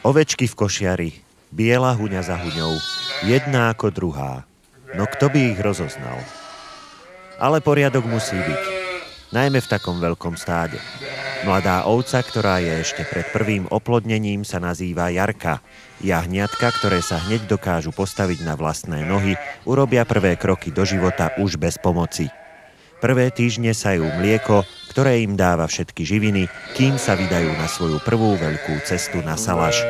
Ovečky v košiari, biela huňa za huňou, jedna ako druhá. No kto by ich rozoznal? Ale poriadok musí byť, najmä v takom veľkom stáde. Mladá ovca, ktorá je ešte pred prvým oplodnením, sa nazýva Jarka. Jahniatka, ktoré sa hneď dokážu postaviť na vlastné nohy, urobia prvé kroky do života už bez pomoci. Prvé týždne sajú mlieko, ktoré im dáva všetky živiny, kým sa vydajú na svoju prvú veľkú cestu na salaš.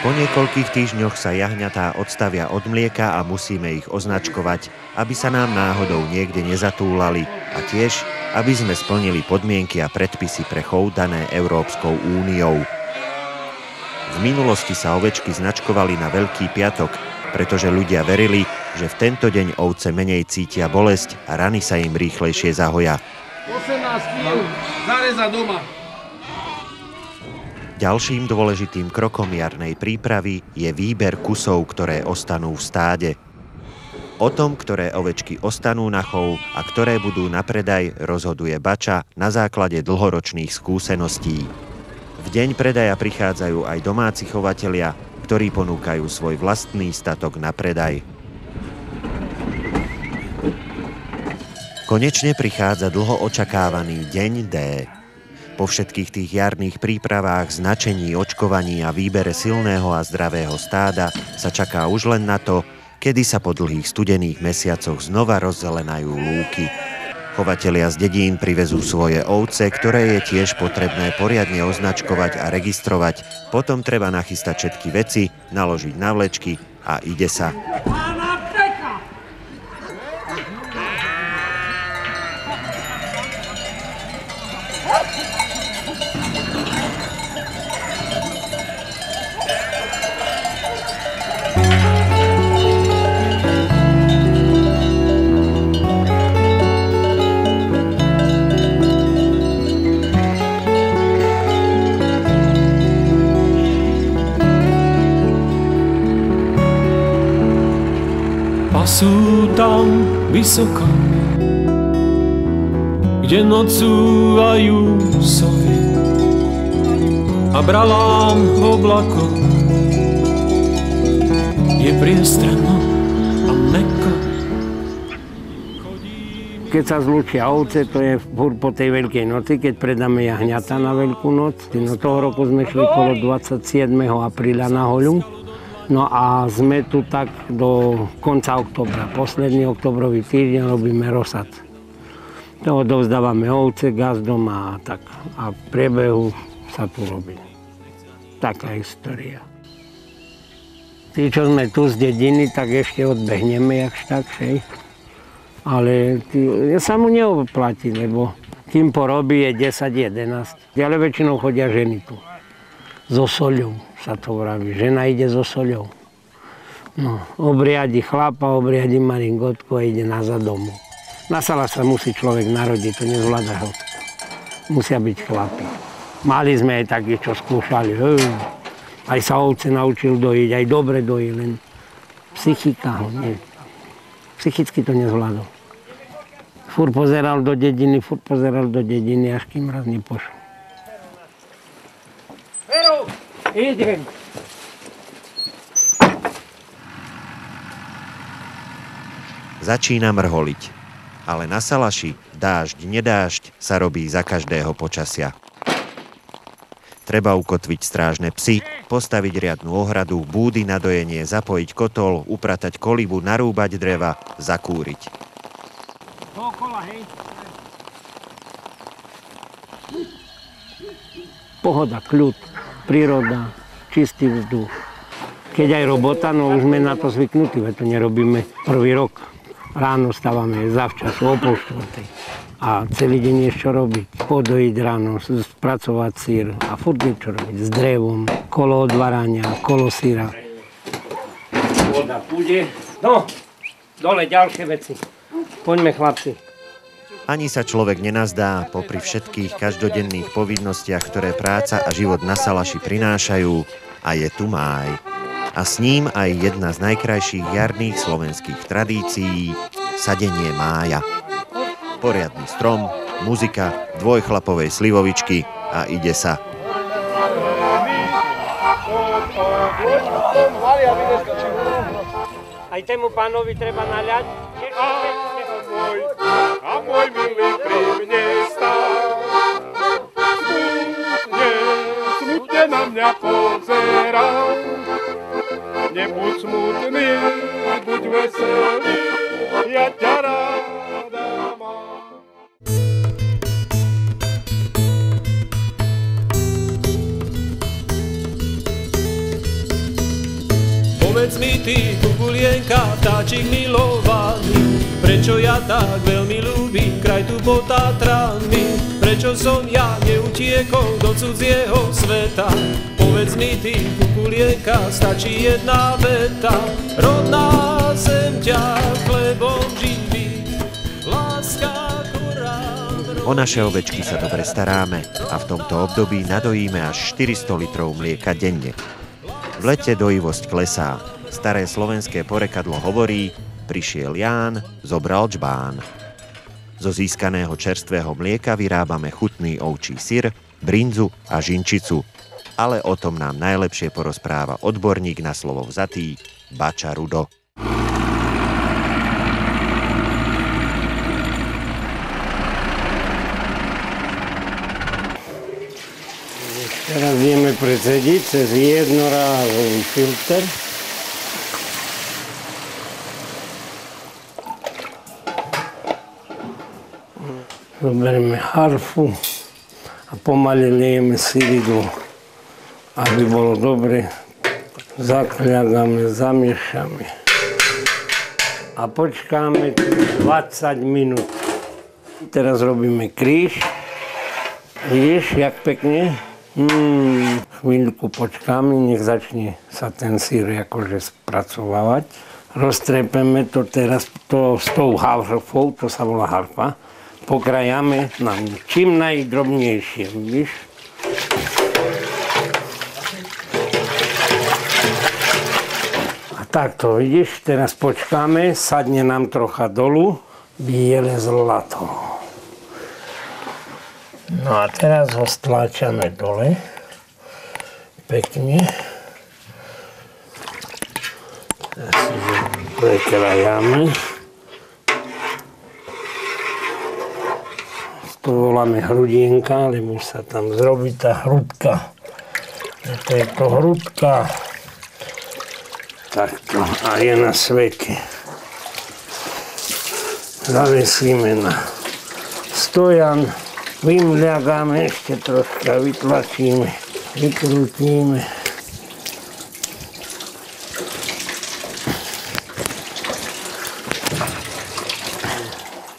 Po niekoľkých týždňoch sa jahňatá odstavia od mlieka a musíme ich označkovať, aby sa nám náhodou niekde nezatúlali a tiež, aby sme splnili podmienky a predpisy pre chov dané Európskou úniou. V minulosti sa ovečky značkovali na Veľký piatok, pretože ľudia verili, že v tento deň ovce menej cítia bolesť a rany sa im rýchlejšie zahoja. 18 kg, zareza doma. Ďalším dôležitým krokom jarnej prípravy je výber kusov, ktoré ostanú v stáde. O tom, ktoré ovečky ostanú na chov a ktoré budú na predaj, rozhoduje bača na základe dlhoročných skúseností. V deň predaja prichádzajú aj domáci chovatelia, ktorí ponúkajú svoj vlastný statok na predaj. Konečne prichádza dlho očakávaný deň D. Po všetkých tých jarných prípravách, značení, očkovaní a výbere silného a zdravého stáda sa čaká už len na to, kedy sa po dlhých studených mesiacoch znova rozzelenajú lúky. Chovatelia z dedín privezú svoje ovce, ktoré je tiež potrebné poriadne označkovať a registrovať. Potom treba nachystať všetky veci, naložiť na vlečky a ide sa. Pasú tam vysoko, kde nocúvajú sovy a bralám v oblakoch je priestrano a meko. Keď sa zlúčia ovce, to je furt po tej Veľkej noci, keď predáme jahňata na Veľkú noc. No toho roku sme šli okolo 27. apríla na hoľu. No a sme tu tak do konca októbra. Posledný októbrový týždeň robíme rozsad. To odovzdávame ovce gazdom a tak. A v priebehu sa tu robí. Taká história. Tí, čo sme tu z dediny, tak ešte odbehneme, jakž tak, šej. Ale sa mu neoplatí, lebo kým porobí je 10-11. Ale väčšinou chodia ženy tu. So soľou sa to vraví. Žena ide so soľou. No, obriadi chlapa, obriadi maringotku a ide nazad domov. Na salaš sa musí človek narodiť, to nezvláda ho. Musia byť chlapi. Mali sme aj takých, čo skúšali. Aj sa ovce naučil dojiť, aj dobre dojí, len psychika ho nie. Psychicky to nezvládol. Furt pozeral do dediny, až kým raz nepošol. Idem. Začína mrholiť. Ale na Salaši, dážď, nedážď, sa robí za každého počasia. Treba ukotviť strážne psy, postaviť riadnu ohradu, búdy na dojenie, zapojiť kotol, upratať kolibu, narúbať dreva, zakúriť. Pohoda, kľud, príroda, čistý vzduch. Keď aj robota, no už sme na to zvyknutí, veď to nerobíme prvý rok. Ráno stávame zavčasu o 3:30 a celý deň je čo robiť. Podojiť ráno, spracovať sír a furt je čo robiť s drevom, kolo odvarania, kolo síra. Voda pôjde. No, dole ďalšie veci. Poďme, chlapci. Ani sa človek nenazdá popri všetkých každodenných povinnostiach, ktoré práca a život na Salaši prinášajú, a je tu máj. A s ním aj jedna z najkrajších jarných slovenských tradícií – sadenie mája. Poriadny strom, muzika, dvojchlapovej slivovičky a ide sa. Aj tému pánovi treba naliať? A môj milý pri mne stál. Smutne na mňa pozeral. Nebuď smutný, buď veselý, ja ťa ráda mám. Povedz mi ty, kukulienka, vtáčik milovaný, prečo ja tak veľmi ľúbim kraj tu pod Tatrami? Prečo som ja neutiekol do cudzieho sveta? Povedz mi ty, kukulienka, stačí jedna veta. Rodná zem ťa chlebom živí, láska korál. O naše ovečky sa dobre staráme a v tomto období nadojíme až 400 litrov mlieka denne. V lete dojivosť klesá. Staré slovenské porekadlo hovorí: prišiel Ján, zobral džbán. Zo získaného čerstvého mlieka vyrábame chutný ovčí syr, brinzu a žinčicu. Ale o tom nám najlepšie porozpráva odborník na slovo vzatý, Bača Rudo. Teraz ideme precediť cez jednorázový filter. Zoberieme harfu a pomaly liejeme syridlo, aby bolo dobre. Zakliagáme, zamiešame a počkáme 20 minút. Teraz robíme kríž. Vidíš, jak pekne? Chvíľku počkáme, nech začne sa ten syr akože spracovávať. Roztrepeme to teraz s tou harfou, to sa volá harfa. Pokrajame na čím najdrobnejšie, vidíš? A takto, vidíš, teraz počkáme, sadne nám trocha dolu, biele zlato. No a teraz ho stláčame dole, pekne. Teraz si ho prekrajame. To voláme hrudienka, lebo sa tam zrobí tá hrudka. To je to hrudka. Takto. A je na svete. Zavesíme na stojan. Vymľagáme ešte troška, vytlačíme, vykrútíme.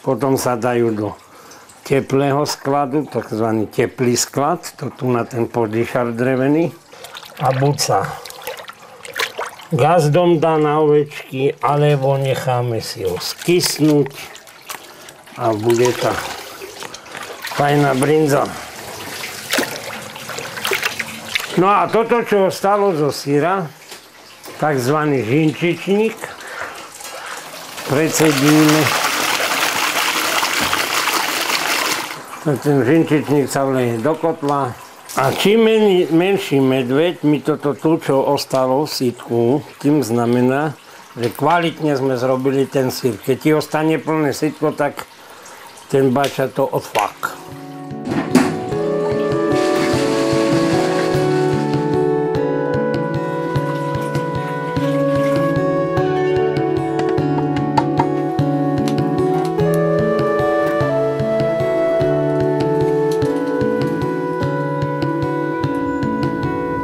Potom sa dajú do teplého skladu, takzvaný teplý sklad, to tu na ten podýšar drevený, a buď sa gazdom dá na ovečky, alebo necháme si ho skysnúť a bude tá fajná brinza. No a toto, čo ostalo zo syra, takzvaný žinčičník, precedíme. Ten žinčičník sa vleje do kotla a čím menší medveď, my toto tu, čo ostalo v sítku, tým znamená, že kvalitne sme zrobili ten syr. Keď ti ostane plné sítko, tak Ten bača to odfak.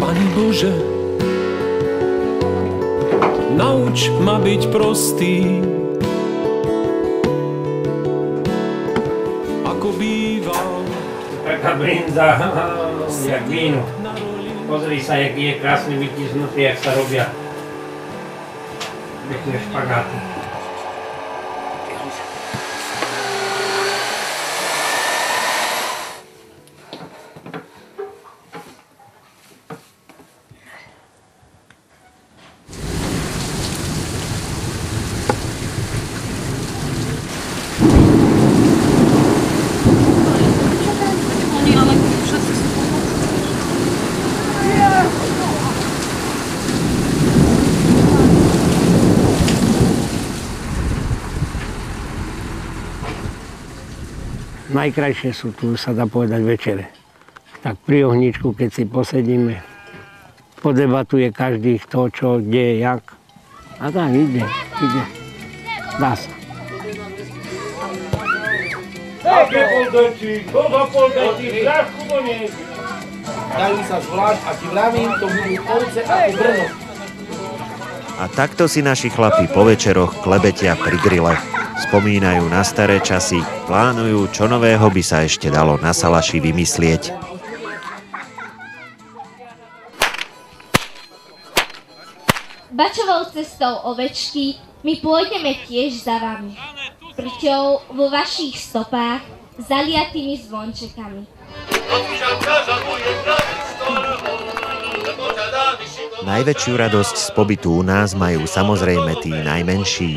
Pane Bože, nauč ma byť prostý, ako býval. Taká brinza, jak víno. Pozri sa, jaký je krásny vytiznutý, jak sa robia pekné špagáty. Najkrajšie sú tu, sa dá povedať, večere. Tak pri ohničku, keď si posedíme, podebatuje každý kto, čo, kde, jak. A tak ide. Dá sa. Také polderčí, koho polderčí, zrážku do nej. Dajú sa zvlášť a ti vravím, to budú ovce ako Brno. A takto si naši chlapi po večeroch klebetia pri grille. Spomínajú na staré časy, plánujú, čo nového by sa ešte dalo na Salaši vymyslieť. Bačovou cestou ovečky my pôjdeme tiež za vami. Priťou vo vašich stopách zaliatými zvončekami. Najväčšiu radosť z pobytu u nás majú samozrejme tí najmenší.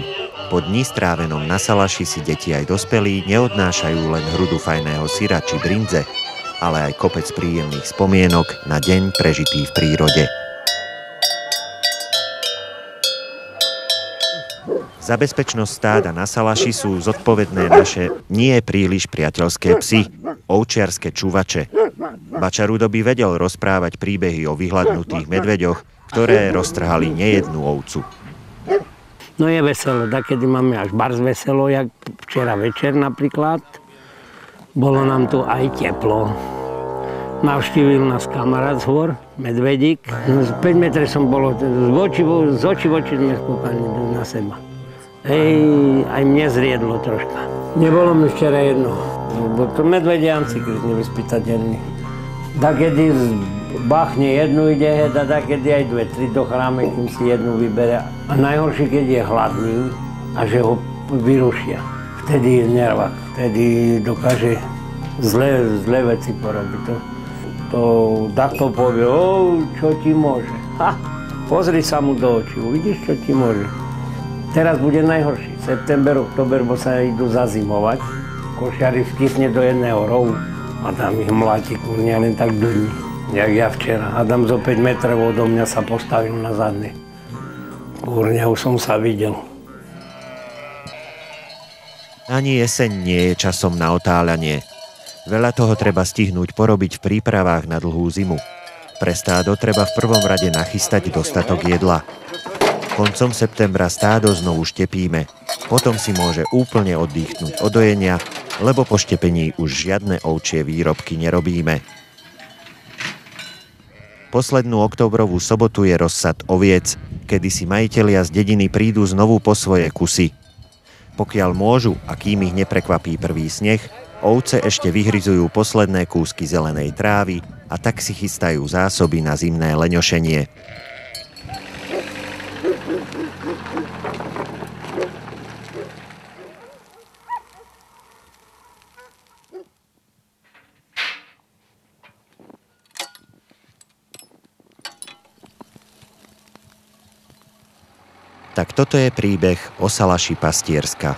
Po dni strávenom na Salaši si deti aj dospelí neodnášajú len hrudu fajného syra či brinze, ale aj kopec príjemných spomienok na deň prežitý v prírode. Za bezpečnosť stáda na Salaši sú zodpovedné naše nie príliš priateľské psy, ovčiarske čuvače. Bača Rudo by vedel rozprávať príbehy o vyhladnutých medveďoch, ktoré roztrhali nejednú ovcu. No je veselo, dakedy máme až barz veselo, jak včera večer napríklad. Bolo nám tu aj teplo. Navštívil nás kamarát z hôr, medvedík. No, z 5 metrov som bolo, z očí v oči sme skúkali na seba. Aj mne zriedlo troška. Nebolo mi včera jedno, bo to medvedia ancyklid nevyspytateľný. Dakedy bachne jednu ide hed a dakedy aj 2-3 do chráme, kým si jednu vybere. A najhoršie, keď je hladný a že ho vyrušia. Vtedy je nervák, vtedy dokáže zlé veci porobiť. To takto povie, čo ti môže. Pozri sa mu do očí, uvidíš, čo ti môže. Teraz bude najhorší. September, október, bo sa idú zazimovať. Košiari vtisne do jedného rohu a tam ich mláti kurňa len tak dlní. Jak ja včera. Adam zo 5 metrov odo mňa sa postavil na zadne. Kurňa, už som sa videl. Ani jeseň nie je časom na otáľanie. Veľa toho treba stihnúť porobiť v prípravách na dlhú zimu. Pre stádo treba v prvom rade nachystať dostatok jedla. Koncom septembra stádo znovu štepíme. Potom si môže úplne oddychnúť od dojenia, lebo po štepení už žiadne ovčie výrobky nerobíme. Poslednú októbrovú sobotu je rozsad oviec, kedy si majitelia z dediny prídu znovu po svoje kusy. Pokiaľ môžu a kým ich neprekvapí prvý sneh, ovce ešte vyhryzujú posledné kúsky zelenej trávy a tak si chystajú zásoby na zimné leňošenie. Tak toto je príbeh o Salaši Pastierska.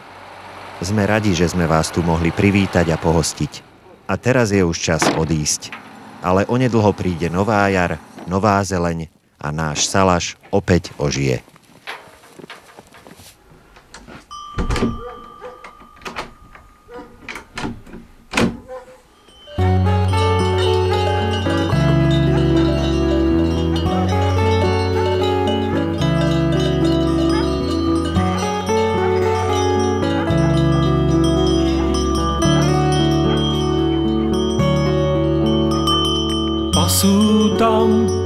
Sme radi, že sme vás tu mohli privítať a pohostiť. A teraz je už čas odísť. Ale onedlho príde nová jar, nová zeleň a náš Salaš opäť ožije.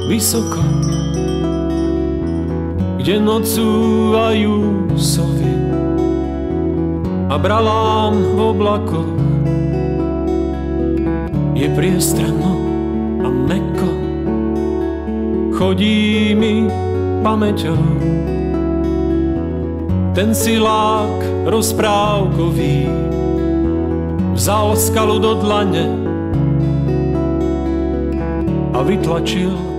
vysoko, kde nocúvajú sovy a bralám v oblakoch je priestranno a mäkko, chodí mi pamäťou ten silák rozprávkový, vzal skalu do dlane a vytlačil